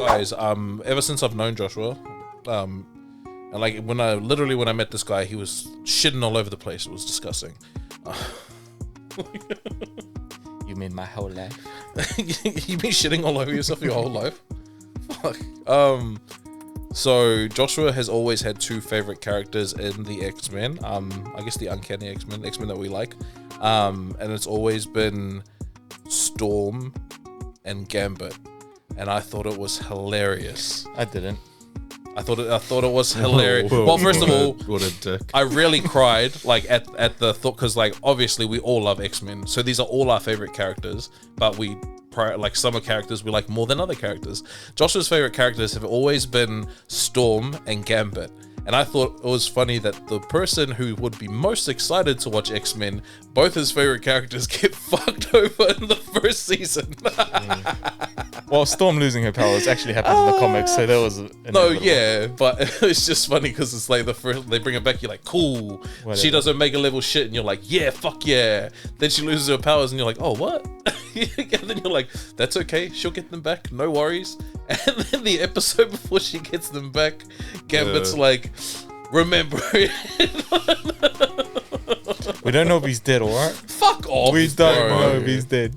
guys, ever since I've known Joshua, and like when I met this guy, he was shitting all over the place. It was disgusting. You mean my whole life? You been shitting all over yourself your whole life? Fuck. So Joshua has always had two favorite characters in the X-Men. I guess the uncanny X-Men that we like. And it's always been Storm and Gambit. And I thought it was hilarious. I didn't. I thought it was hilarious. Well, first of all, what a dick. I really cried like at the thought, because like obviously we all love X-Men, so these are all our favorite characters, but we like some of characters we like more than other characters. Joshua's favorite characters have always been Storm and Gambit. And I thought it was funny that the person who would be most excited to watch X-Men, both his favorite characters get fucked over in the first season. Well, Storm losing her powers actually happened in the comics, so there was but it's just funny because it's like the first they bring her back, you're like, cool. Whatever. She doesn't make a level shit, and you're like, yeah, fuck yeah. Then she loses her powers, and you're like, oh, what? And then you're like, that's okay, she'll get them back, no worries. And then the episode before she gets them back, Gambit's like, remember it. We don't know if he's dead, alright? Fuck off. We don't know if he's dead.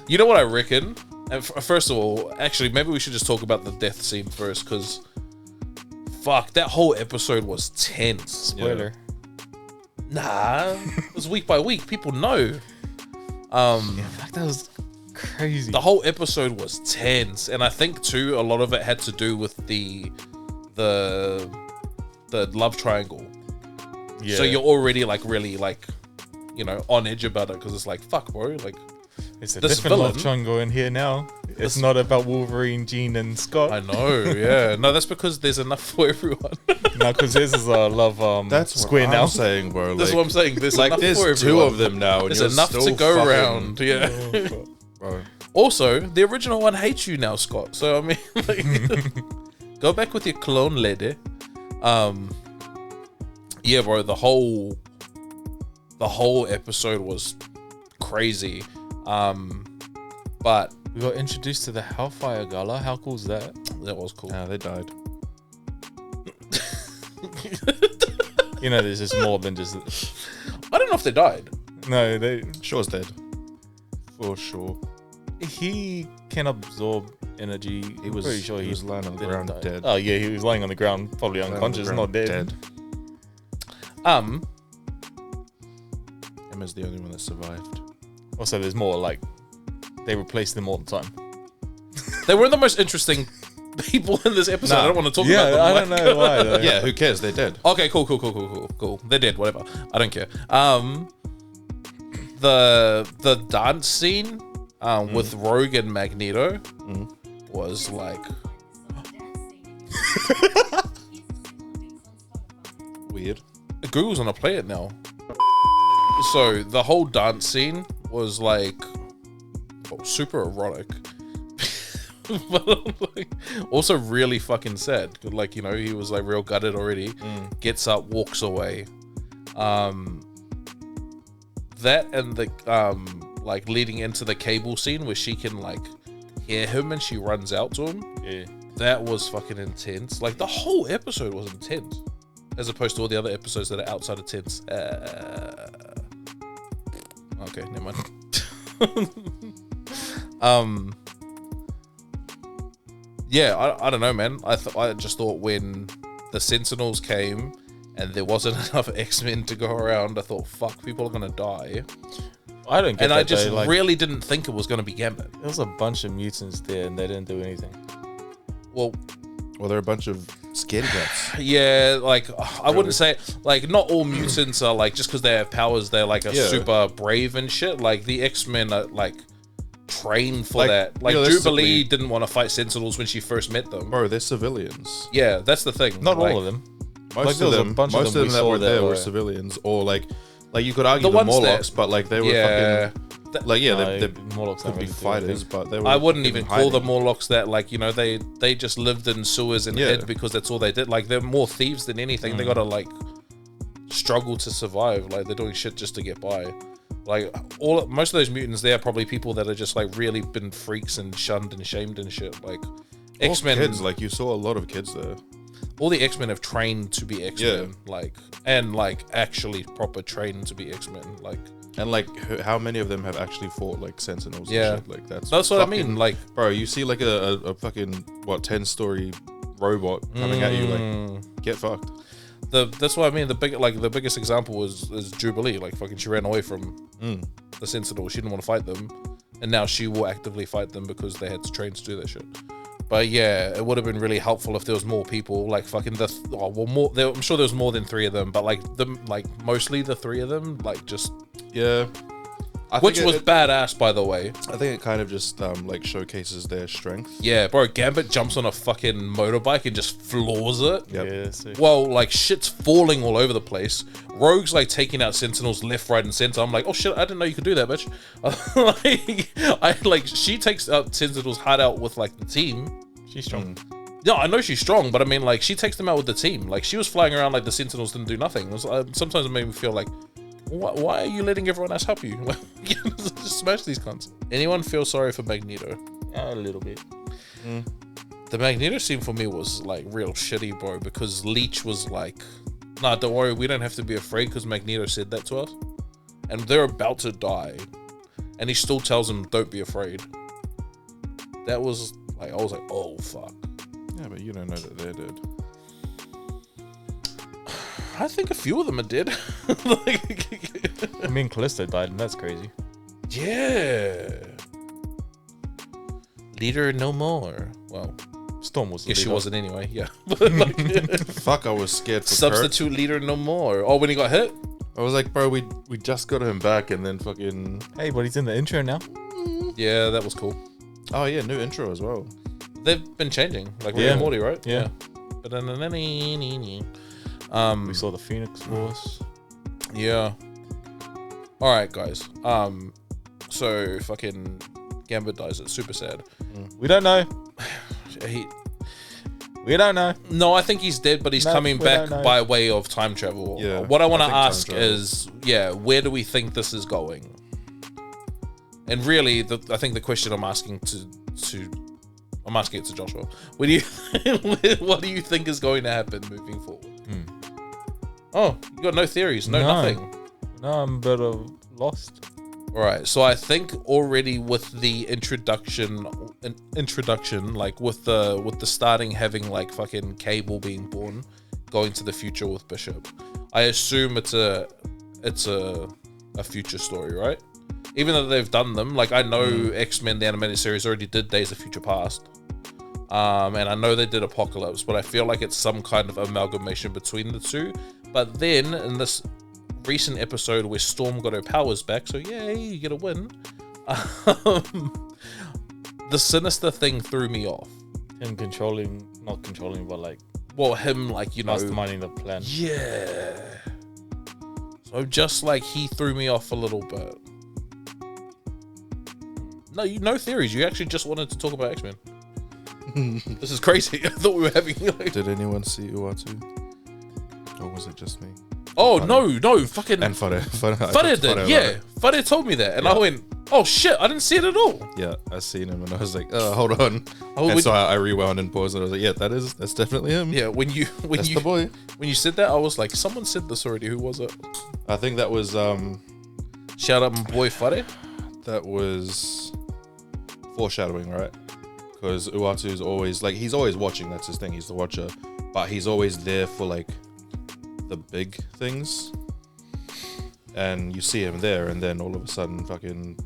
You know what I reckon? And first of all, actually, maybe we should just talk about the death scene first, because fuck, that whole episode was tense. Spoiler. Nah, it was week by week. People know. Fuck, that was crazy. The whole episode was tense, and I think too a lot of it had to do with the love triangle. Yeah. So you're already like really like, you know, on edge about it, because it's like, fuck, bro, like. It's a different love triangle in here now. It's not about Wolverine, Jean, and Scott. I know, yeah. No, that's because there's enough for everyone. No, because this is a love that's square what now. I'm saying, bro. That's what I'm saying. There's like enough there's for two everyone. of them now. There's enough to go around. Yeah. Bro. Also, the original one hates you now, Scott. So I mean, like, go back with your clone lady. Yeah, bro. The whole episode was crazy. But we got introduced to the Hellfire Gala. How cool is that? That was cool. Yeah, they died. You know, there's just more than just. I don't know if they died. No, they. Sure's dead. For sure. He can absorb energy. He was pretty sure he was lying on the ground die. dead. Oh yeah, he was lying on the ground, probably unconscious, not dead. Emma's the only one that survived. Also, there's more, like, they replace them all the time. They were the most interesting people in this episode. I don't want to talk about them. I don't know why, though. Yeah, who cares? They're dead. Okay, cool. They're dead, whatever. I don't care. The dance scene with Rogue and Magneto was like... Weird. Google's gonna play it now. So the whole dance scene was like super erotic, but like, also really fucking sad. Like, you know, he was like real gutted already. Gets up, walks away. That and the like leading into the cable scene where she can like hear him and she runs out to him. Yeah, that was fucking intense. Like the whole episode was intense, as opposed to all the other episodes that are outside of tense. Okay, never mind. Yeah, I don't know, man. I just thought when the Sentinels came and there wasn't enough X-Men to go around, I thought, fuck, people are gonna die. I don't get and that, I just though, like, really didn't think it was gonna be Gambit. There was a bunch of mutants there and they didn't do anything. Well, they're a bunch of scaredy cats. Yeah, like I wouldn't say like not all mutants are like just because they have powers they're like super brave and shit. Like the X-Men are like trained for that. Like Jubilee didn't want to fight Sentinels when she first met them. Bro, they're civilians. Yeah, that's the thing. Not like, all of them. Most of them that were there were civilians, or like you could argue the Morlocks, but like they were fucking. They Morlocks could be fighters, but they were. I wouldn't even call the Morlocks that. Like, you know, they just lived in sewers and hid because that's all they did. Like, they're more thieves than anything. They gotta like struggle to survive. Like, they're doing shit just to get by. Like, most of those mutants, they are probably people that are just like really been freaks and shunned and shamed and shit. Like, X-Men kids, like you saw a lot of kids there. All the X-Men have trained to be X-Men, like actually proper trained to be X-Men, like. And like, how many of them have actually fought like Sentinels? Yeah, and shit? Like that's what I mean. Like, bro, you see like a fucking 10-story robot coming at you, like get fucked. That's what I mean. The biggest example is Jubilee. Like fucking, she ran away from the Sentinels. She didn't want to fight them, and now she will actively fight them because they had to train to do that shit. But yeah, it would have been really helpful if there was more people. Like fucking I'm sure there was more than 3 of them, but mostly the 3 of them. Like just which was badass, by the way. I think it kind of just like showcases their strength. Yeah, bro. Gambit jumps on a fucking motorbike and just floors it. Yep. Yeah, well, like shit's falling all over the place. Rogue's like taking out Sentinels left, right, and center. I'm like, oh shit, I didn't know you could do that, bitch. She takes out Sentinels hard out with like the team. She's strong. No, I know she's strong, but I mean, like, she takes them out with the team. Like, she was flying around like the Sentinels didn't do nothing. It was, sometimes it made me feel like, why are you letting everyone else help you? Just smash these cunts. Anyone feel sorry for Magneto? A little bit. The Magneto scene for me was like real shitty, bro, because Leech was like, nah, don't worry, we don't have to be afraid because Magneto said that to us. And they're about to die. And he still tells them, don't be afraid. That was like, I was like, oh, fuck. Yeah, but you don't know that they're dead. I think a few of them are dead. I mean, Callisto died, and that's crazy. Yeah. Leader no more. Well, Storm was the leader. She wasn't anyway, yeah. Fuck, I was scared for Substitute Kurt. Leader no more. Oh, when he got hit? I was like, bro, we just got him back, and then fucking... Hey, but he's in the intro now. Yeah, that was cool. Oh, yeah, new intro as well. They've been changing. Like Rick and Morty, right? Yeah. We saw the Phoenix Force. Yeah. Alright, guys. So fucking Gambit dies. It's super sad. We don't know. We don't know. No, I think he's dead, but he's coming back by way of time travel. Yeah. What I want to ask is, where do we think this is going? And really, I think the question I'm asking I'm asking it to Joshua. What do you think is going to happen moving forward? Oh, you got no theories, nothing. No, I'm better lost. All right, so I think already with the introduction, like with the starting having like fucking Cable being born, going to the future with Bishop. I assume it's a future story, right? Even though they've done them, like I know X-Men the animated series already did Days of Future Past, and I know they did Apocalypse, but I feel like it's some kind of amalgamation between the two. But then in this recent episode where Storm got her powers back, so yay, you get a win. The Sinister thing threw me off. Him not controlling, but like, him like, you know, masterminding the plan. Yeah. So just like he threw me off a little bit. No theories. You actually just wanted to talk about X-Men. This is crazy. I thought we were having like... Did anyone see Uatu? Or was it just me? Oh, no, fucking... And Fare did, yeah. Fare told me that, and I went, oh shit, I didn't see it at all. Yeah, I seen him, and I was like, hold on. So I rewound and paused, and I was like, yeah, that's definitely him. Yeah, that's the boy. When you said that, I was like, someone said this already. Who was it? I think that was... Shout out my boy Fare. That was foreshadowing, right? Because Uatu's always, like, he's always watching, that's his thing, he's the watcher. But he's always there for, like, the big things. And you see him there, and then all of a sudden, fucking,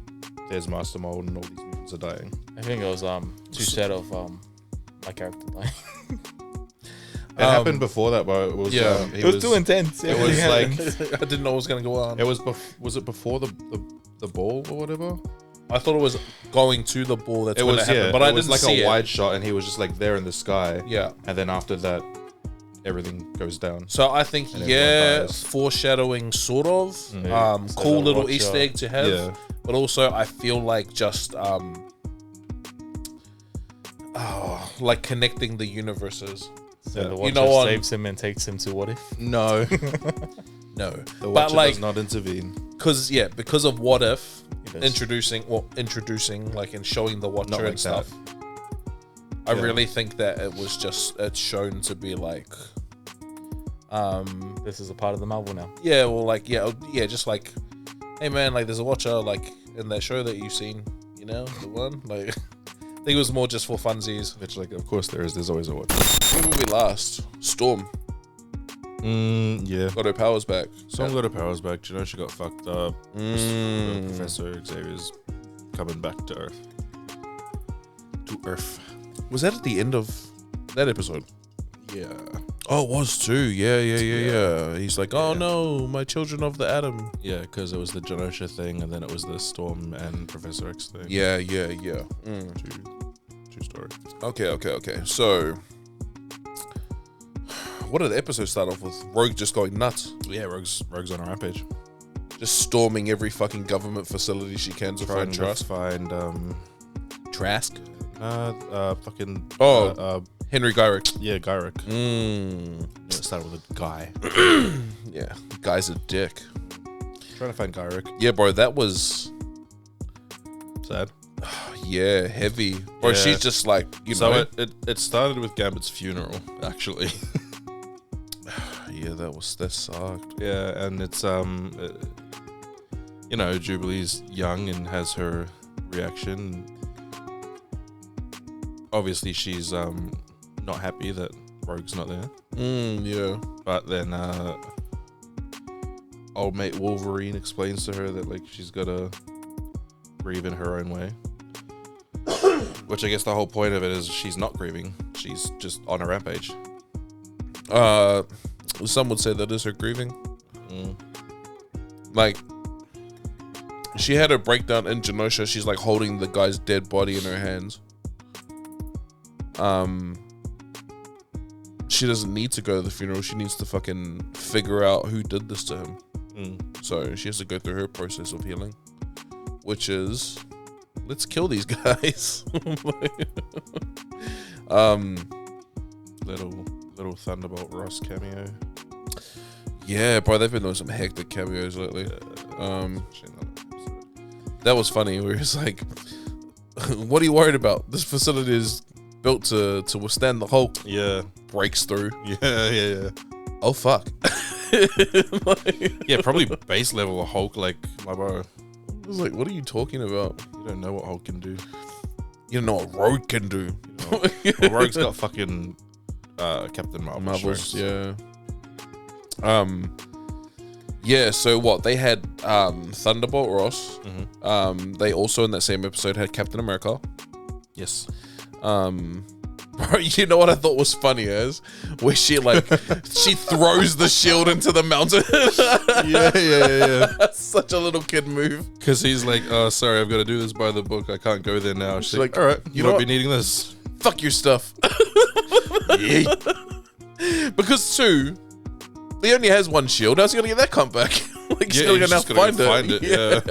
there's Master Mold, and all these mutants are dying. I think it was too sad of my character dying. It happened before that, but it was it was too intense. It was like I didn't know what was gonna go on. It was was it before the ball or whatever? I thought it was going to the ball. That's when it happened, but I didn't see it. It was like a wide shot, and he was just like there in the sky. Yeah, and then after that, everything goes down. So I think foreshadowing, sort of. Cool little Easter egg to have, but also I feel like just like connecting the universes. So the Watcher saves him and takes him to What If? No. No. The Watcher does not intervene. Because of What If, introducing like and showing the Watcher and stuff. I really think that it's shown to be like, this is a part of the Marvel now. yeah, well, like, just like, hey man, like, there's a Watcher, like, in that show that you've seen, you know, the one, like, I think it was more just for funsies. Which, like, of course there's always a Watcher. When were we last? Storm. Yeah. Got her powers back. Storm got her powers back. Genosha got fucked up. Professor Xavier's coming back to Earth. Was that at the end of that episode? Yeah. Oh, it was too. Yeah. He's like, oh no, my children of the atom. Yeah, because it was the Genosha thing, and then it was the Storm and Professor X thing. Yeah. True story. Okay. So, what did the episode start off with? Rogue just going nuts. Yeah, Rogue's on a rampage. Just storming every fucking government facility she can to find Trask. Trask? Fucking... Henry Gyrick. Yeah, Gyrick. Mm. It started with a guy. Yeah, guy's a dick. Trying to find Gyrick. Yeah, bro, that was... Sad. Yeah, heavy. Bro, Yeah. she's just like, you So know... it started with Gambit's funeral, actually. Yeah, that sucked. Yeah, and it's you know, Jubilee's young and has her reaction. Obviously, she's not happy that Rogue's not there. Yeah. But then old mate Wolverine explains to her that like she's gotta grieve in her own way. Which I guess the whole point of it is she's not grieving. She's just on a rampage. Some would say that is her grieving. Like, she had a breakdown in Genosha. She's like holding the guy's dead body in her hands. She doesn't need to go to the funeral. She needs to fucking figure out who did this to him. So she has to go through her process of healing, which is, let's kill these guys. Little Thunderbolt Ross cameo. Yeah, bro, they've been doing some hectic cameos lately. That was funny. Where it's like, what are you worried about? This facility is built to withstand the Hulk. Yeah. Breaks through. Yeah. Oh fuck. Yeah, probably base level of Hulk, like, my bro. I was like, what are you talking about? You don't know what Hulk can do. You don't know what Rogue can do. Well, Rogue's got fucking Captain Marvel's, yeah. Yeah, so what? They had Thunderbolt Ross. They also in that same episode had Captain America. Yes. Bro, you know what I thought was funny is where she like she throws the shield into the mountain. Yeah. Such a little kid move. Because he's like, oh, sorry, I've got to do this by the book. I can't go there now. She's like, all right, you know might what? be needing this. Fuck your stuff. Because Sue, he only has one shield. How's he gonna get that cunt back? Like he's gonna go now find it. Yeah.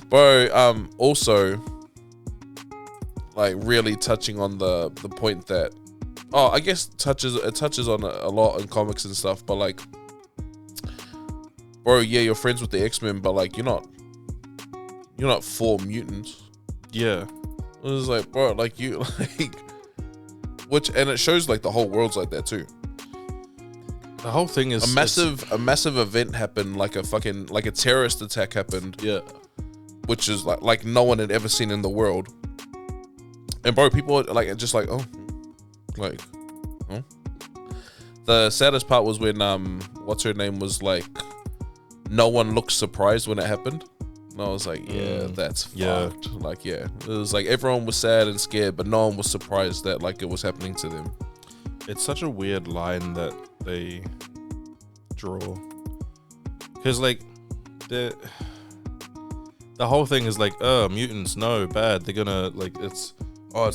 Bro, also, like really touching on the point that, I guess it touches on a lot in comics and stuff, but like, bro, yeah, you're friends with the X-Men, but like you're not for mutants. Yeah. It was like, bro, like you like, and it shows like the whole world's like that too. The whole thing is a massive event happened, like a terrorist attack happened. Yeah. Which is like no one had ever seen in the world. And bro, people are like just like, oh. The saddest part was when what's her name was like, no one looked surprised when it happened. And I was like, yeah, that's fucked. Like, yeah. It was like everyone was sad and scared, but no one was surprised that like it was happening to them. It's such a weird line that they draw. Because like the whole thing is like, oh, mutants, no, bad. They're gonna like it's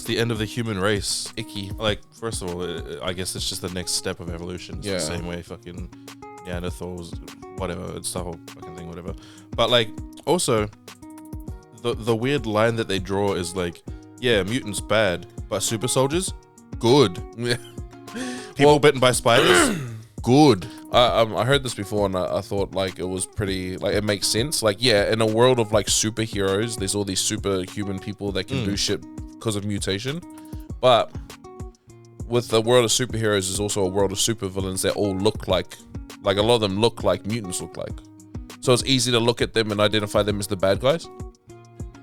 the end of the human race. Icky. Like, first of all, I guess it's just the next step of evolution. It's the same way fucking Neanderthals, whatever. It's the whole fucking thing, whatever. But like, also, the weird line that they draw is like, yeah, mutants bad, but super soldiers, good. Yeah. People bitten by spiders, good. I heard this before, and I thought like it was pretty, like, it makes sense. Like, yeah, in a world of like superheroes, there's all these superhuman people that can do shit because of mutation, but with the world of superheroes, there's also a world of supervillains that all look like a lot of them look like mutants look like. So it's easy to look at them and identify them as the bad guys.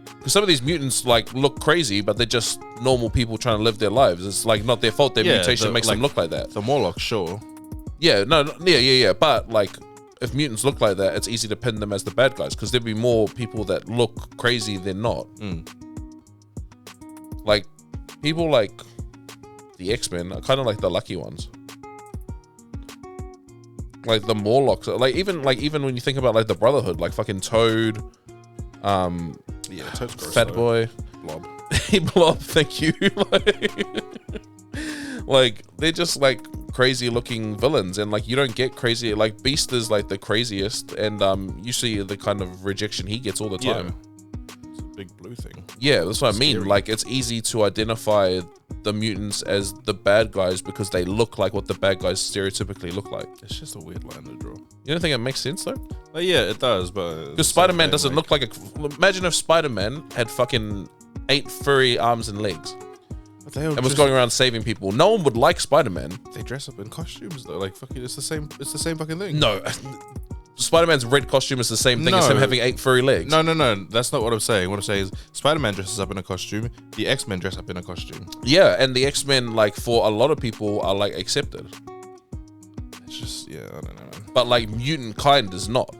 Because some of these mutants like look crazy, but they're just normal people trying to live their lives. It's like not their fault. Their mutation makes them look like that. The Morlocks, sure. Yeah, yeah. But like, if mutants look like that, it's easy to pin them as the bad guys because there'd be more people that look crazy than not. Like, people like the X-Men are kind of like the lucky ones. Like the Morlocks, like even when you think about like the Brotherhood, like fucking Toad, Toad's gross, Fat Boy, Blob. Blob, thank you. Like they're just like crazy looking villains, and like you don't get crazy. Like Beast is like the craziest, and you see the kind of rejection he gets all the time. It's a big blue thing. Yeah, that's what I mean. Scary. Like it's easy to identify the mutants as the bad guys because they look like what the bad guys stereotypically look like. It's just a weird line to draw. You don't think it makes sense though? Like, yeah, it does, but Because Spider-Man doesn't look like a... Imagine if Spider-Man had fucking 8 furry arms and legs and was going around saving people. No one would like Spider-Man. They dress up in costumes though. Like fucking, it's the same fucking thing. No. Spider-Man's red costume is the same thing as him having 8 furry legs. No. That's not what I'm saying. What I'm saying is Spider-Man dresses up in a costume. The X-Men dress up in a costume. Yeah, and the X-Men, like, for a lot of people, are, like, accepted. It's just, I don't know, man. But, like, mutant kind is not.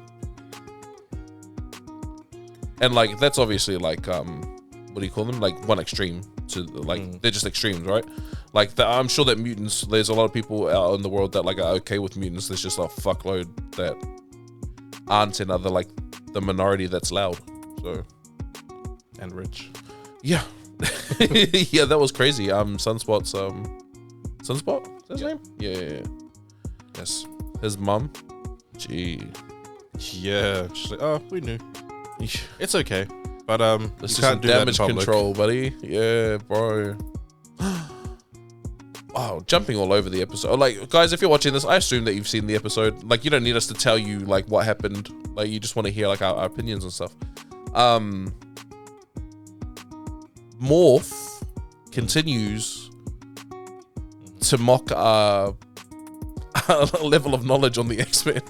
And, like, that's obviously, like, what do you call them? Like, one extreme to, like, they're just extremes, right? Like, I'm sure that mutants, there's a lot of people out in the world that, like, are okay with mutants. There's just a fuckload that aren't in other, like, the minority that's loud. So, And rich. yeah. Yeah, that was crazy. Sunspot's, Sunspot? Is that his name? Yeah. Yes. His mum. Gee. Yeah. She's like, oh, we knew. It's okay. But, Let's you do some can't do that in damage public. control, buddy. Yeah, bro. Wow, jumping all over the episode. Like, guys, if you're watching this, I assume that you've seen the episode. Like, you don't need us to tell you, like, what happened. Like, you just want to hear, like, our opinions and stuff. Morph continues to mock our level of knowledge on the X-Men.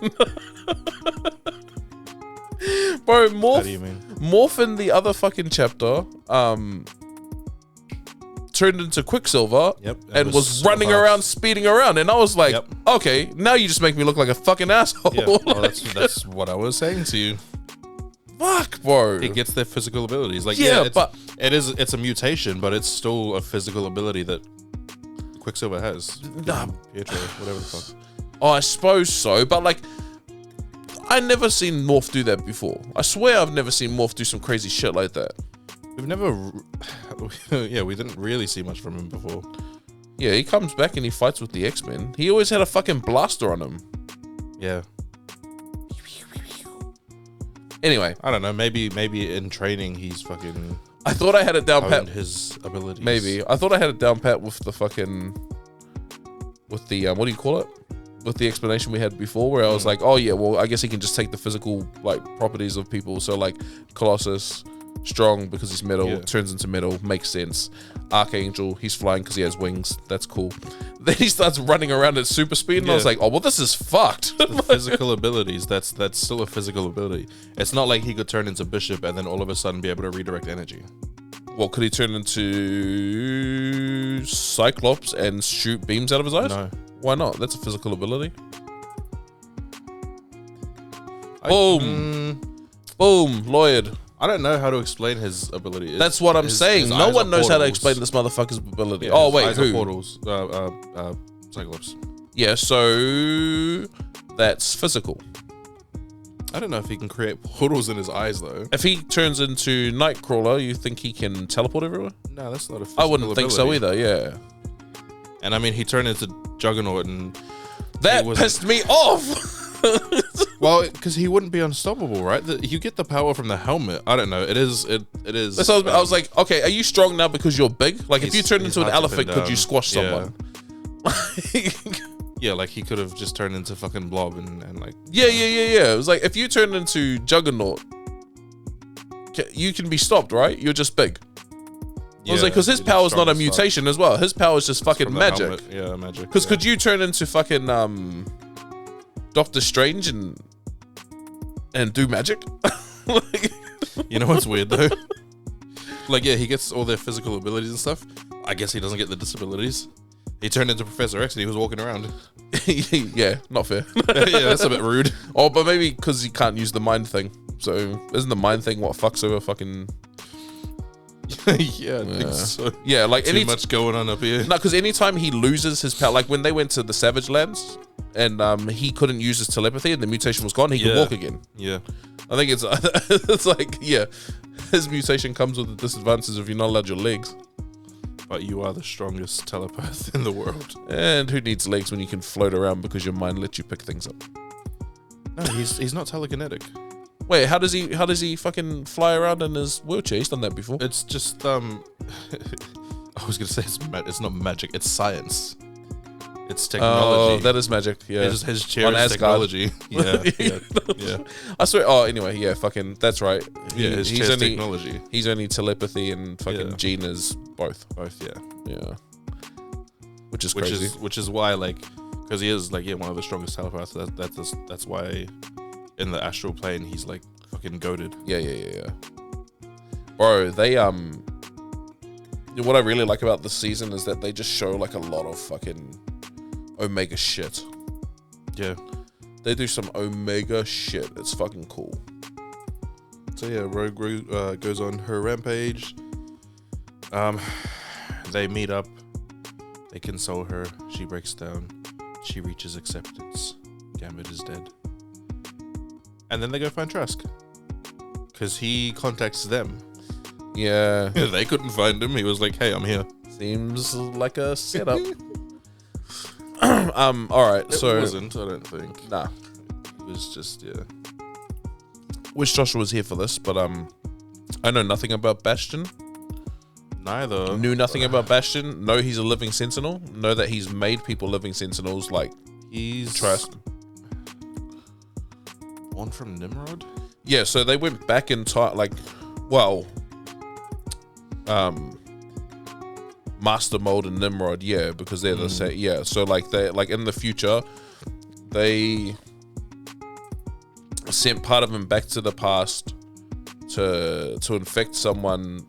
Bro, Morph. What do you mean? Morph in the other fucking chapter, turned into Quicksilver, and was running around, speeding around, and I was like, okay, now you just make me look like a fucking asshole. Yeah, well, that's what I was saying to you. Fuck, bro. It gets their physical abilities. Like, but it's a mutation, but it's still a physical ability that Quicksilver has. Nah. Pietro, whatever the fuck. Oh, I suppose so, but like, I never seen Morph do that before. I swear I've never seen Morph do some crazy shit like that. We've never, we didn't really see much from him before. Yeah, he comes back and he fights with the X-Men. He always had a fucking blaster on him. Yeah. Anyway, I don't know. Maybe in training he's fucking. I thought I had it down pat. His abilities. Maybe I thought I had it down pat with the fucking, with the what do you call it? With the explanation we had before, where I was like, oh yeah, well I guess he can just take the physical like properties of people. So like Colossus, strong because he's metal, turns into metal, makes sense. Archangel, he's flying because he has wings. That's cool. Then he starts running around at super speed, and I was like, oh well, this is fucked. The physical abilities. That's still a physical ability. It's not like he could turn into Bishop and then all of a sudden be able to redirect energy. Well, could he turn into Cyclops and shoot beams out of his eyes? No. Why not? That's a physical ability. Boom. Boom. Lawyered. I don't know how to explain his ability. That's what I'm saying. No one knows how to explain this motherfucker's ability. Oh, wait, who? Portals. Cyclops. Yeah, so that's physical. I don't know if he can create portals in his eyes, though. If he turns into Nightcrawler, you think he can teleport everywhere? No, that's not a physical I wouldn't think so either, yeah. And I mean, he turned into Juggernaut and... That pissed me off! Well, because he wouldn't be unstoppable, right? You get the power from the helmet. I don't know. It is. That's what I was like, okay, are you strong now because you're big? Like, if you turned into an elephant, could you squash someone? Yeah, like he could have just turned into fucking Blob and like. Yeah. It was like if you turned into Juggernaut, you can be stopped, right? You're just big. I was like, because his power is not a mutation as well. His power is just fucking magic. Helmet. Yeah, magic. Because could you turn into fucking Doctor Strange and do magic? Like, you know what's weird though? Like, yeah, he gets all their physical abilities and stuff. I guess he doesn't get the disabilities. He turned into Professor X and he was walking around. Yeah, not fair. Yeah, that's a bit rude. Oh, but maybe because he can't use the mind thing. So isn't the mind thing what fucks over fucking? Yeah, I think so. Yeah, like too much going on up here. No, because anytime he loses his power, like when they went to the Savage Lands and he couldn't use his telepathy and the mutation was gone, he could walk again. Yeah, I think it's like, yeah, his mutation comes with the disadvantages if you're not allowed your legs. but you are the strongest telepath in the world. And who needs legs when you can float around because your mind lets you pick things up? No, he's not telekinetic. Wait, how does he fucking fly around in his wheelchair? He's done that before. It's just I was gonna say it's not magic. It's science. It's technology. Oh, that is magic. Yeah, his chair is technology. Yeah. I swear. Oh, anyway, yeah, fucking. That's right. His chair's technology. He's only telepathy and fucking Gene is both. Both, yeah. Yeah. Which is crazy. Which is why, like, because he is like one of the strongest telepaths. That's why in the astral plane he's like fucking goated. Yeah. Bro, they what I really like about this season is that they just show like a lot of fucking Omega shit. Yeah. They do some Omega shit. It's fucking cool. So yeah, Rogue goes on her rampage. They meet up. They console her. She breaks down. She reaches acceptance. Gambit is dead. And then they go find Trask. Because he contacts them. Yeah. They couldn't find him. He was like, hey, I'm here. Seems like a setup. Alright, so... It wasn't, I don't think. Nah. It was just, yeah. Wish Joshua was here for this, but I know nothing about Bastion. Neither. Knew nothing about Bastion. Know he's a living sentinel. Know that he's made people living sentinels, like... He's... Trask. Born from Nimrod? Yeah, so they went back in time, like... Well... Master Mold and Nimrod, yeah, because they're the same. Yeah, so like they like in the future, they sent part of him back to the past to infect someone,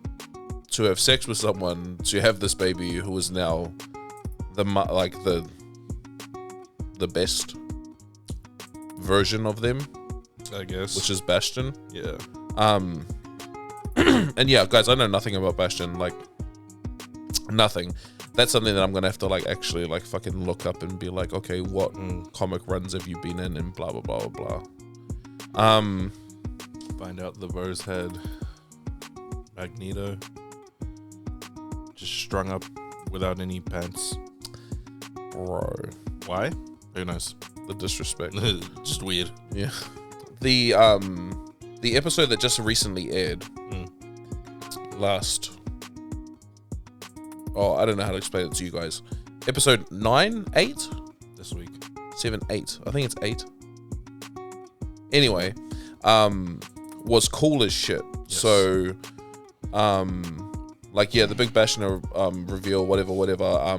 to have sex with someone, to have this baby who is now the best version of them, I guess, which is Bastion. Yeah. And yeah, guys, I know nothing about Bastion, like nothing. That's something that I'm gonna have to like actually like fucking look up and be like, okay, what comic runs have you been in and blah blah blah blah blah. Find out the Rose Head Magneto just strung up without any pants. Bro, why? Who knows? The disrespect. Just weird. Yeah. The episode that just recently aired last. Oh, I don't know how to explain it to you guys. Episode 9, 8? This week. 7, 8. I think it's 8. Anyway, was cool as shit. Yes. So, like, yeah, the big Bastion reveal, whatever,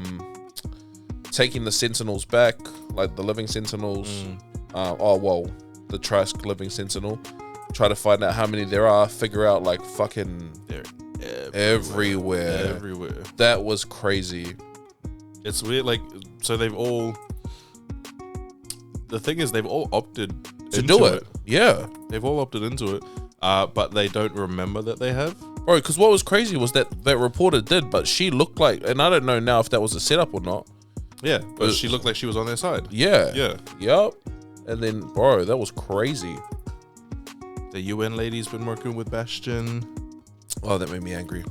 taking the Sentinels back, like the living Sentinels. The Trask living Sentinel. Try to find out how many there are, figure out, like, fucking... They're everywhere. That was crazy. It's weird, like, so they've all... The thing is, they've all opted to do it. Yeah. They've all opted into it, but they don't remember that they have. Bro, because what was crazy was that reporter did, but she looked like... And I don't know now if that was a setup or not. Yeah, but she looked like she was on their side. Yeah. Yeah. Yep. And then, bro, that was crazy. The UN lady's been working with Bastion. Oh, that made me angry.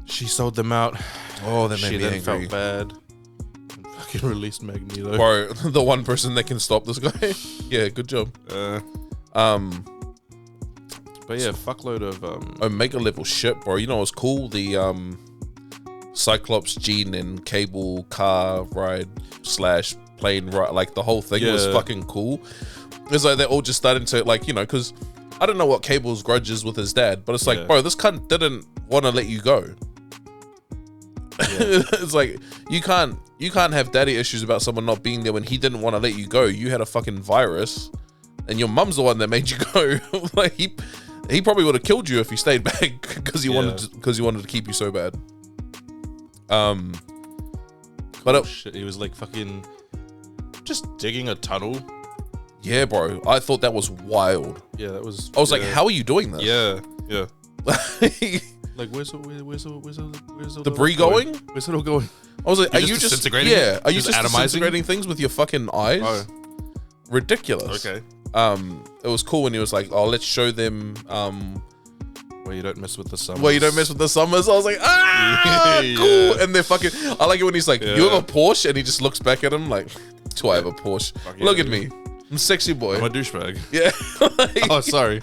She sold them out. Oh, that made me angry. She then felt bad. And fucking released Magneto. Bro, the one person that can stop this guy. Yeah, good job. But yeah, fuckload of Omega level shit, bro. You know what's cool? The Cyclops, Jean, and Cable car ride / plane, right? Like the whole thing was fucking cool. It's like they're all just starting to like, you know, because I don't know what Cable's grudge is with his dad, but it's like, bro, this cunt didn't want to let you go. It's like you can't have daddy issues about someone not being there when he didn't want to let you go. You had a fucking virus, and your mum's the one that made you go. Like he probably would have killed you if he stayed back because he wanted to keep you so bad. But shit, he was like fucking just digging a tunnel. Yeah, bro. I thought that was wild. Yeah, that was. I was like, how are you doing this? Yeah. Like, where's the debris going? Where's it all going? I was like, are you just disintegrating? Yeah, are you just atomizing disintegrating things with your fucking eyes? Oh. Ridiculous. Okay. It was cool when he was like, oh, let's show them. Where you don't mess with the summers. Where you don't mess with the summers. I was like, cool. And they're fucking. I like it when he's like, you have a Porsche, and he just looks back at him like, do I have a Porsche? Look at me. I'm a sexy boy. I'm a douchebag. Yeah. Like, oh, sorry.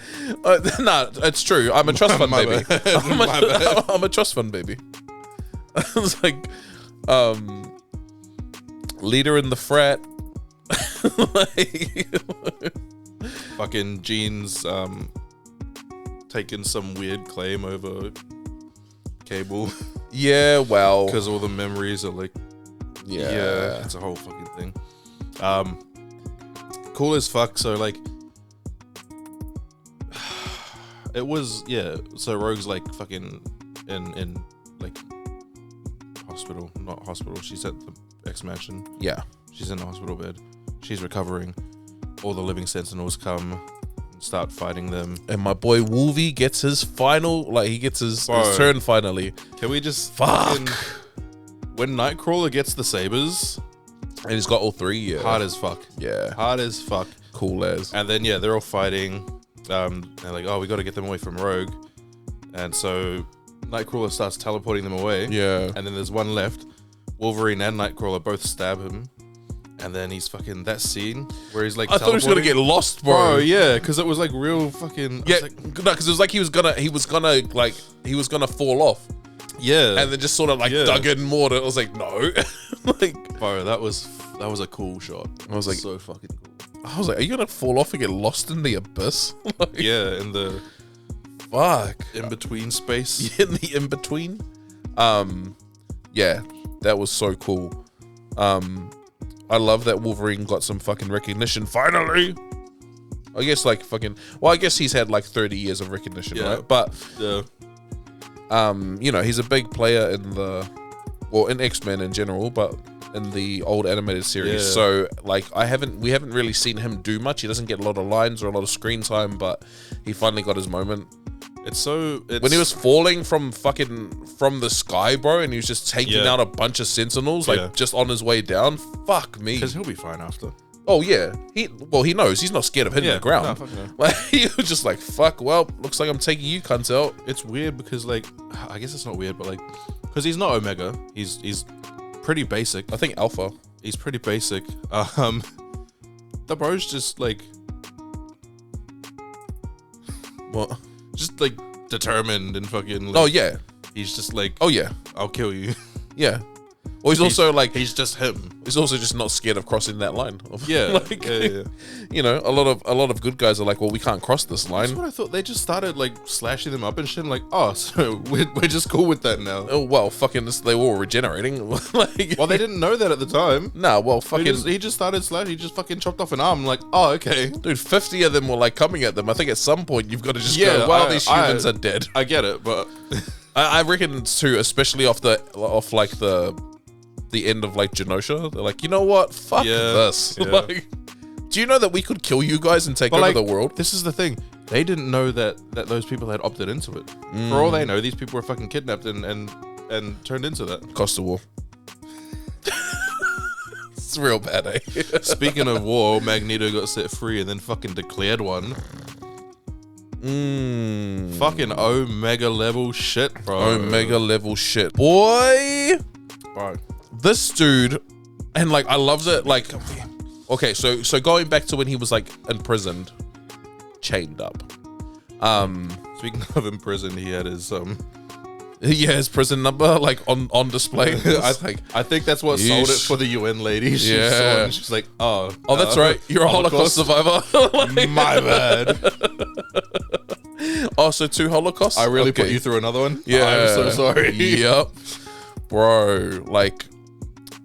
Nah, it's true. I'm a trust fund baby. Bad. I'm a trust fund baby. It's like, leader in the frat. Like, fucking Gene's taking some weird claim over Cable. Yeah, well, because all the memories are like, yeah, it's a whole fucking thing. Cool as fuck. So like, it was so Rogue's like fucking in like not hospital. She's at the X mansion. Yeah, she's in the hospital bed. She's recovering. All the living sentinels come and start fighting them. And my boy Wolvie gets his final, like he gets his turn finally. Can we just fuck when Nightcrawler gets the sabers? And he's got all three, yeah. Hard as fuck. Yeah. Hard as fuck. Cool as. And then, they're all fighting. They're like, oh, we got to get them away from Rogue. And so Nightcrawler starts teleporting them away. Yeah. And then there's one left. Wolverine and Nightcrawler both stab him. And then he's fucking, that scene where he's like, I thought he was going to get lost, bro. Yeah, because it was like real fucking. Yeah, no, because it was like he was gonna fall off. Yeah. And then just sort of like dug in more. I was like, no. Like, bro, that was a cool shot. I was like, so fucking cool. I was like, are you gonna fall off and get lost in the abyss? Like, yeah, in the in between space. In the in between. Yeah, that was so cool. I love that Wolverine got some fucking recognition finally. I guess like fucking. Well, I guess he's had like 30 years of recognition, right? But you know, he's a big player in X-Men in general, but in the old animated series. Yeah. So like we haven't really seen him do much. He doesn't get a lot of lines or a lot of screen time, but he finally got his moment. When he was falling from the sky, bro, and he was just taking out a bunch of Sentinels, like just on his way down. Fuck me. Because he'll be fine after. Oh yeah, he knows he's not scared of hitting the ground. No, fuck no. Like he was just like, fuck. Well, looks like I'm taking you cunts out. It's weird because like, I guess it's not weird, but like, because he's not Omega, he's pretty basic. I think Alpha. He's pretty basic. The bro's just like, what? Just like determined and fucking. Like, oh yeah. He's just like, oh yeah, I'll kill you. Yeah. Well, he's also like, he's just him. He's also just not scared of crossing that line. Yeah, like, yeah. You know, a lot of good guys are like, well, we can't cross this line. That's what I thought. They just started like slashing them up and shit. Like, oh, so we're just cool with that now. Oh well, fucking, they were all regenerating. Like, well, they didn't know that at the time. Nah, well, fucking, he just started slashing. He just fucking chopped off an arm. Like, oh, okay, dude, 50 of them were like coming at them. I think at some point you've got to just go, well, these humans are dead. I get it, but I reckon too, especially off like the end of like Genosha, they're like, you know what? Fuck this. Yeah. Like, do you know that we could kill you guys and take over the world? This is the thing. They didn't know that those people had opted into it. For all they know, these people were fucking kidnapped and turned into that. Cost of war. It's real bad, eh? Speaking of war, Magneto got set free and then fucking declared one. Fucking Omega level shit, bro. Omega level shit. Boy. Bro. This dude, and like, I loved it. Like, okay, so going back to when he was like imprisoned, chained up. Speaking of imprisoned, he had his Yeah, his prison number like on display. I think that's what sold it for the UN lady. She Yeah. saw it and she's like, oh, that's right. You're a Holocaust survivor. Like, my bad. oh, so 2 Holocausts? I really Okay. put you through another one. Yeah, I'm so sorry. Yep, bro. Like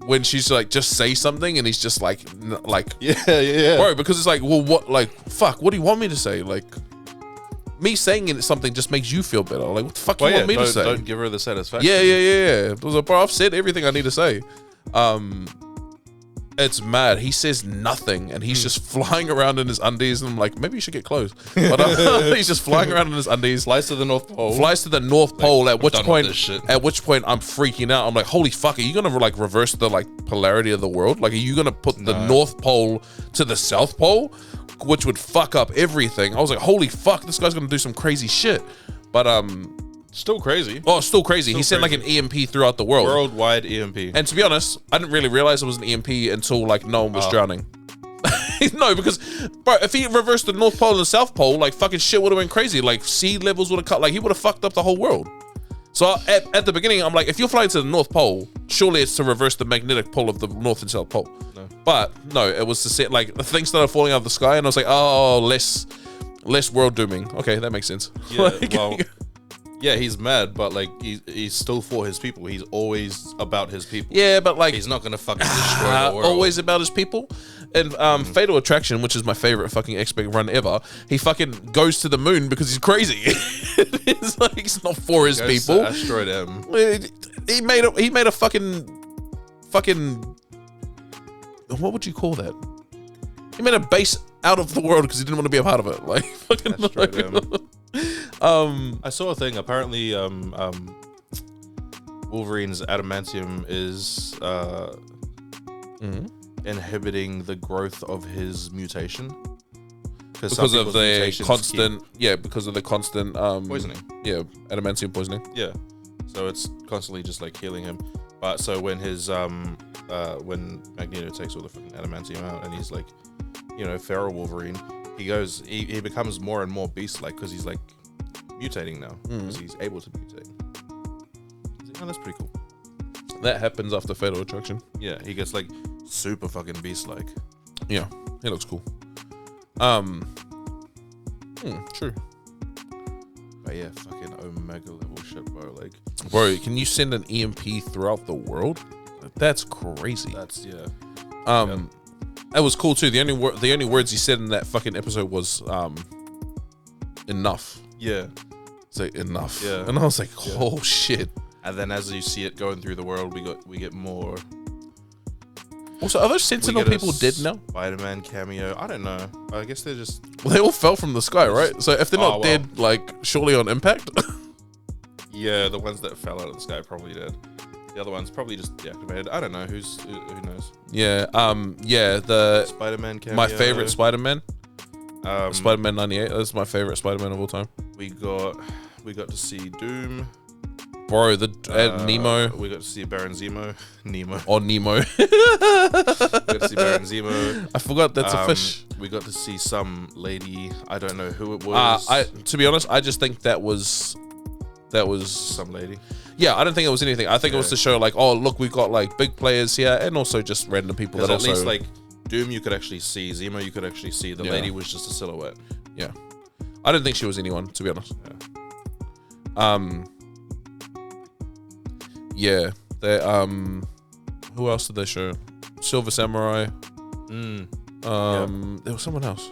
when she's like, just say something, and he's just like, yeah. bro. Because it's like, well, what? Like, fuck. What do you want me to say? Like, me saying something just makes you feel better. Like, what the fuck do you want me to say? Don't give her the satisfaction. Yeah. It was like, bro, I've said everything I need to say. It's mad. He says nothing, and he's just flying around in his undies, and I'm like, maybe you should get clothes. But he's just flying around in his undies. Flies to the North Pole. At which point I'm freaking out. I'm like, holy fuck, are you gonna like reverse the like polarity of the world? Like, are you gonna put the North Pole to the South Pole, which would fuck up everything? I was like, holy fuck, this guy's gonna do some crazy shit. But still crazy. Oh, still crazy. He sent like an EMP throughout the world. Worldwide EMP. And to be honest, I didn't really realize it was an EMP until like no one was drowning. No, because bro, if he reversed the North Pole and the South Pole, like fucking shit would have been crazy. Like sea levels would have cut. Like he would have fucked up the whole world. So at the beginning, I'm like, if you're flying to the North Pole, surely it's to reverse the magnetic pole of the North and South Pole. No. But no, it was to set like the thing started falling out of the sky, and I was like, oh, less world dooming. Okay, that makes sense. Yeah, well. Yeah, he's mad, but like he's still for his people. He's always about his people. Yeah, but like he's not gonna fucking destroy the world. Always about his people. And Fatal Attraction, which is my favorite fucking X-Men run ever, he fucking goes to the moon because he's crazy. It's like he's not for his people. Asteroid M. He made a fucking what would you call that? He made a base out of the world because he didn't want to be a part of it. Like fucking Asteroid M. I saw a thing. Apparently, Wolverine's adamantium is inhibiting the growth of his mutation because of the constant poisoning. Yeah, adamantium poisoning. Yeah, so it's constantly just like healing him. But so when his when Magneto takes all the fucking adamantium out and he's like, you know, feral Wolverine, he becomes more and more beast-like because he's like mutating now because he's able to mutate. Oh, that's pretty cool. That happens after Fatal Attraction. Yeah, he gets like super fucking beast-like. Yeah, he looks cool. True. But yeah, fucking Omega level shit, bro. Like, bro, can you send an EMP throughout the world? That's crazy. That's That was cool too. The only words he said in that fucking episode was enough. Yeah. It's like enough. Yeah. And I was like, oh shit. And then as you see it going through the world, we get more. Also, are those Sentinel people dead now? Spider-Man cameo. I don't know. I guess they're just. Well, they all fell from the sky, right? So if they're not dead, like surely on impact. Yeah, the ones that fell out of the sky probably dead. The other ones probably just deactivated. I don't know. Who knows? Yeah. The Spider-Man cameo. My favorite Spider-Man. Spider-Man 98. That's my favorite Spider-Man of all time. We got to see Doom. Bro, Nemo. We got to see Baron Zemo. Nemo. Or Nemo. We got to see Baron Zemo. I forgot that's a fish. We got to see some lady. I don't know who it was. To be honest, I just think that was some lady. Yeah, I don't think it was anything. I think it was to show like, oh look, we've got like big players here, and also just random people that at least like Doom you could actually see, Zemo you could actually see. The lady was just a silhouette. Yeah, I don't think she was anyone, to be honest. Yeah. They who else did they show? Silver Samurai. There was someone else.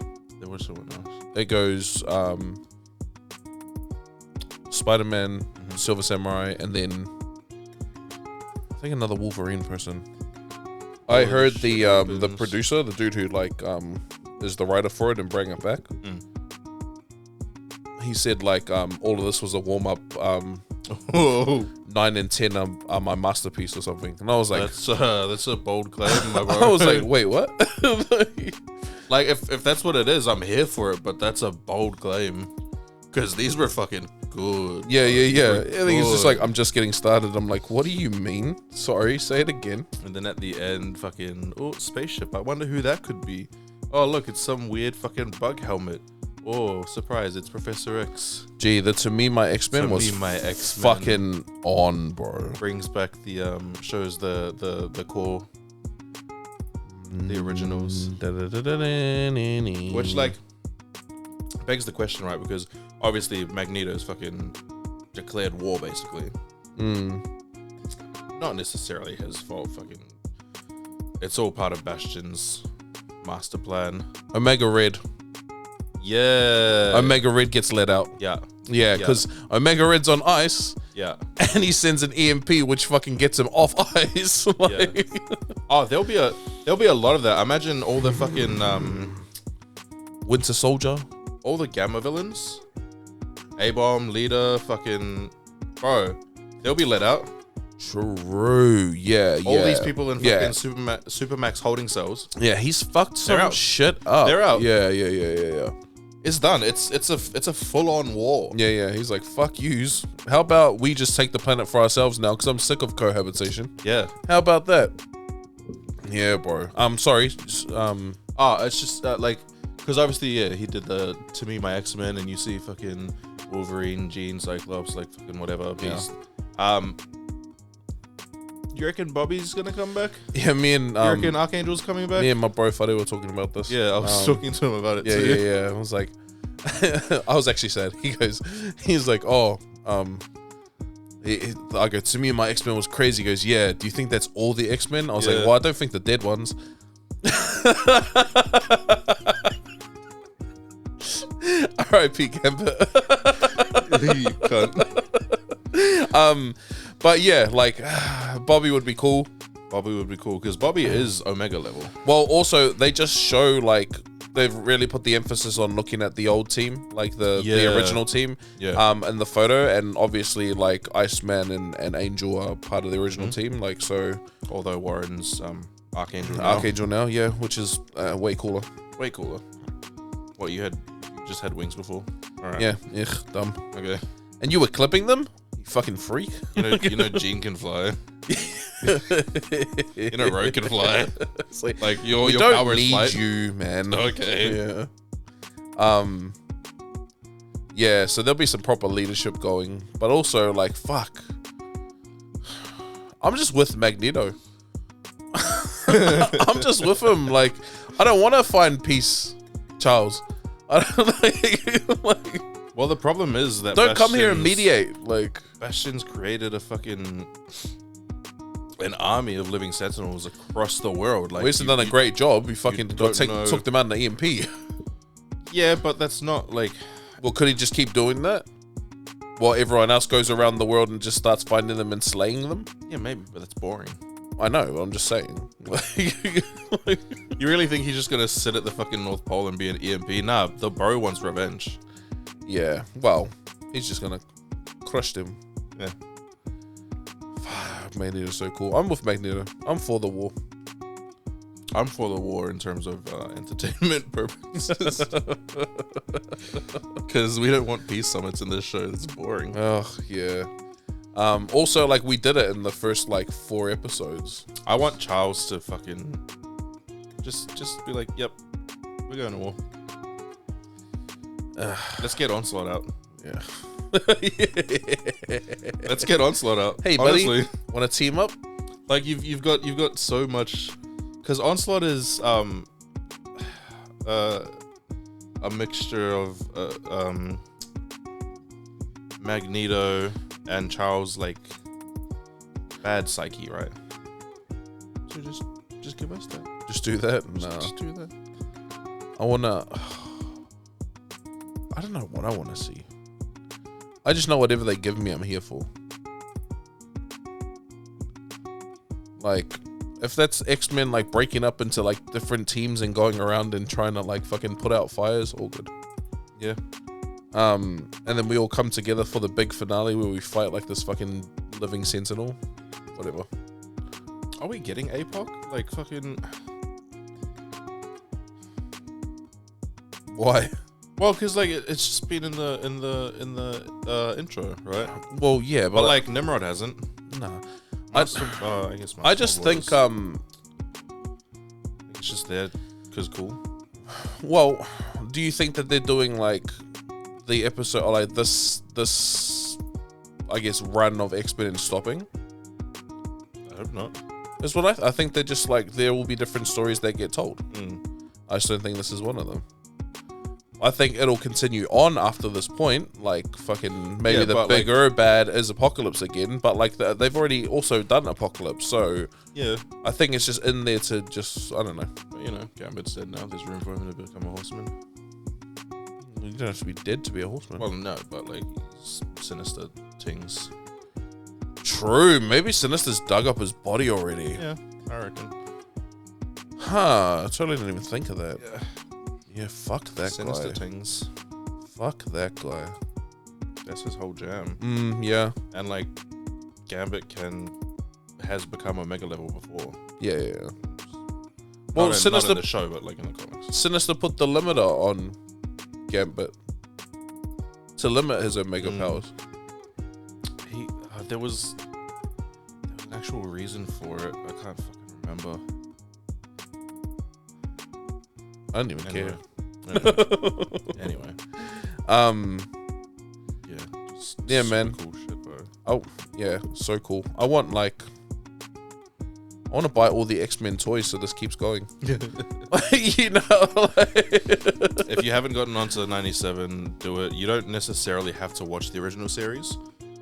It goes Spider-Man, Silver Samurai, and then I think another Wolverine person. I heard the producer, the dude who like is the writer for it and bring it back. He said like all of this was a warm up. 9 and 10 are my masterpiece or something, and I was like, that's a bold claim, my bro. I was like, wait, what? Like if that's what it is, I'm here for it, but that's a bold claim because these were fucking good. Yeah. I think it's just like, I'm just getting started. I'm like, what do you mean? Sorry, say it again. And then at the end, fucking spaceship. I wonder who that could be. Oh look, it's some weird fucking bug helmet. Oh, surprise! It's Professor X. Gee, the To Me My X-Men was My X-Men. fucking on, bro. Brings back the shows the core, the originals, which like begs the question, right? Because obviously Magneto's fucking declared war, basically. Not necessarily his fault. Fucking, it's all part of Bastion's master plan. Omega Red. Yeah. Omega Red gets let out. Yeah. Yeah, because Omega Red's on ice. Yeah. And he sends an EMP, which fucking gets him off ice. Like, Oh, there'll be a lot of that. Imagine all the fucking Winter Soldier. all the Gamma villains, A-Bomb, Leader, fucking bro, they'll be let out. True. Yeah. All these people in fucking Supermax holding cells. Yeah, he's fucked some out. shit up. They're out. Yeah. It's done. It's a full-on war. Yeah. He's like, fuck yous. How about we just take the planet for ourselves now? Because I'm sick of cohabitation. Yeah. How about that? Yeah, bro. I'm sorry. It's just like, because obviously, he did the To Me My X-Men, and you see fucking Wolverine, Jean, Cyclops, like fucking whatever, Beast. You reckon Bobby's gonna come back? Yeah, me and You reckon Archangel's coming back? me and my bro Fade were talking about this. Yeah, I was talking to him about it too. Yeah. I was like, I was actually sad. He's like, oh, I go, To Me My X-Men was crazy. He goes, yeah. Do you think that's all the X-Men? I was like, well, I don't think the dead ones. R.I.P. Gambit. You cunt. But yeah, like Bobby would be cool. Bobby would be cool because Bobby is Omega level. Well, also they just show like they've really put the emphasis on looking at the old team, like the original team. Yeah. And the photo, and obviously like Iceman and Angel are part of the original team. Like so, Although Warren's Archangel now, yeah, which is way cooler. way cooler. What you just had wings before? All right. Yeah, dumb. Okay. And you were clipping them? You fucking freak. You know Jean can fly. You know Ro can fly. It's like your we don't power is need flight. you, man. Okay. Yeah. Yeah, so there'll be some proper leadership going, but also like fuck. I'm just with Magneto. I'm just with him. Like, I don't want to find peace, Charles. I don't like Well, the problem is that don't come here and mediate. Like, Bastion's created a fucking an army of living sentinels across the world. Like, Winston done a great job. He fucking took them out in the EMP. Yeah, but that's not like. Well, could he just keep doing that? While everyone else goes around the world and just starts finding them and slaying them? Yeah, maybe, but that's boring. I know, I'm just saying. You really think he's just gonna sit at the fucking North Pole and be an EMP? Nah, the bro wants revenge. Yeah, well, he's just gonna crush them. Yeah. Magneto's so cool. I'm with Magneto. I'm for the war. I'm for the war in terms of entertainment purposes. Because we don't want peace summits in this show. It's boring. Oh, yeah. Also, like, we did it in the first, like, 4 episodes. I want Charles to fucking just be like, yep, we're going to war. Let's get Onslaught out. Yeah. Let's get Onslaught out. Hey, honestly. buddy, want to team up? Like, you've got so much, because Onslaught is a mixture of Magneto and Charles, like, bad psyche, right? So just give us that. Just do that? No. Just do that. I wanna. I don't know what I want to see. I just know whatever they give me, I'm here for. Like, if that's X-Men like breaking up into like different teams and going around and trying to like fucking put out fires, all good. Yeah. And then we all come together for the big finale where we fight like this fucking living sentinel. Whatever. Are we getting APOC? Like, fucking. Why? Well, because like it's just been in the intro, right? Well, yeah, But like Nimrod hasn't. nah. I guess. I just think it's just there because cool. well, do you think that they're doing like the episode or like this I guess run of X-Men and stopping? I hope not. That's what I think. They're just like there will be different stories that get told. I just don't think this is one of them. I think it'll continue on after this point, like fucking maybe the bigger bad is Apocalypse again, but like they've already also done Apocalypse, so yeah, I think it's just in there to just I don't know. But, you know, Gambit said now there's room for him to become a horseman. You don't have to be dead to be a horseman. Well, no, but like Sinister things. True, maybe Sinister's dug up his body already. Yeah, I reckon. Huh? I totally didn't even think of that. Yeah. Yeah, fuck that Sinister guy. things. Fuck that guy. That's his whole jam. Yeah. And like, Gambit has become a mega level before. Yeah. Well, Sinister not in the show, but like in the comics. Sinister put the limiter on Gambit to limit his omega powers. There was an actual reason for it. I can't fucking remember. I don't even care. Anyway. Yeah, man. Cool shit, bro. Oh, yeah, so cool. I want to buy all the X-Men toys so this keeps going. You know, if you haven't gotten onto 97, do it. You don't necessarily have to watch the original series.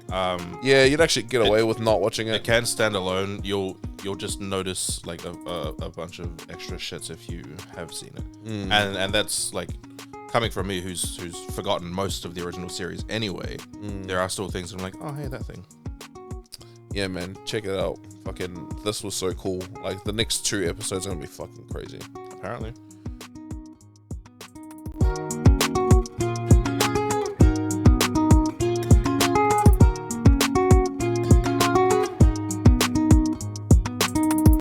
Yeah, you'd actually get away with not watching it. It can stand alone. You'll just notice like a bunch of extra shits if you have seen it, and that's like coming from me who's forgotten most of the original series anyway. There are still things I'm like, oh hey, that thing. Yeah, man, check it out. Fucking, this was so cool. Like the next 2 episodes are gonna be fucking crazy. Apparently.